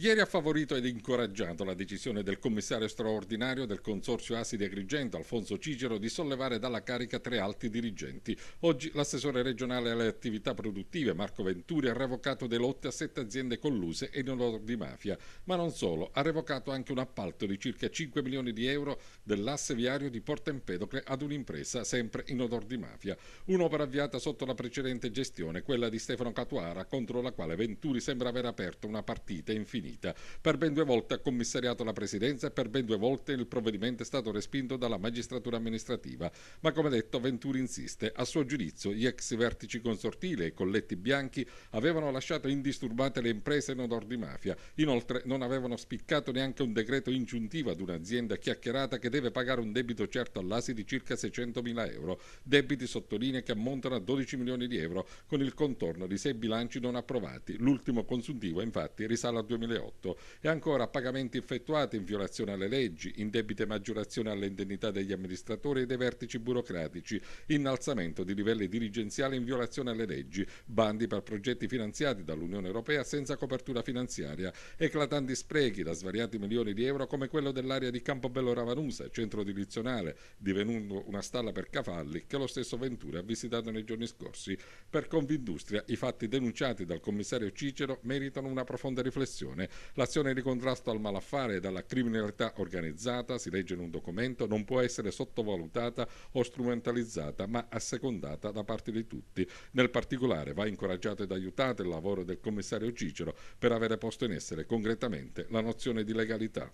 Ieri ha favorito ed incoraggiato la decisione del commissario straordinario del Consorzio Asidi Agrigento, Alfonso Cicero, di sollevare dalla carica 3 alti dirigenti. Oggi l'assessore regionale alle attività produttive, Marco Venturi, ha revocato dei lotti a 7 aziende colluse e in odore di mafia. Ma non solo, ha revocato anche un appalto di circa 5 milioni di euro dell'asse viario di Porto Empedocle ad un'impresa sempre in odor di mafia. Un'opera avviata sotto la precedente gestione, quella di Stefano Catuara, contro la quale Venturi sembra aver aperto una partita infinita. Per ben 2 volte ha commissariato la presidenza e per ben 2 volte il provvedimento è stato respinto dalla magistratura amministrativa. Ma come detto, Venturi insiste. A suo giudizio, gli ex vertici consortili e i colletti bianchi avevano lasciato indisturbate le imprese in odor di mafia. Inoltre non avevano spiccato neanche un decreto ingiuntivo ad un'azienda chiacchierata che deve pagare un debito certo all'ASI di circa 600.000 euro. Debiti, sottolinea, che ammontano a 12 milioni di euro, con il contorno di 6 bilanci non approvati. L'ultimo consuntivo, infatti, risale al 2008. E ancora pagamenti effettuati in violazione alle leggi, indebite maggiorazioni alle indennità degli amministratori e dei vertici burocratici, innalzamento di livelli dirigenziali in violazione alle leggi, bandi per progetti finanziati dall'Unione Europea senza copertura finanziaria, eclatanti sprechi da svariati milioni di euro come quello dell'area di Campobello Ravanusa, centro direzionale, divenuto una stalla per cavalli, che lo stesso Venturi ha visitato nei giorni scorsi. Per Confindustria i fatti denunciati dal commissario Cicero meritano una profonda riflessione. L'azione di contrasto al malaffare e alla criminalità organizzata, si legge in un documento, non può essere sottovalutata o strumentalizzata, ma assecondata da parte di tutti. Nel particolare va incoraggiato ed aiutato il lavoro del commissario Cicero per avere posto in essere concretamente la nozione di legalità.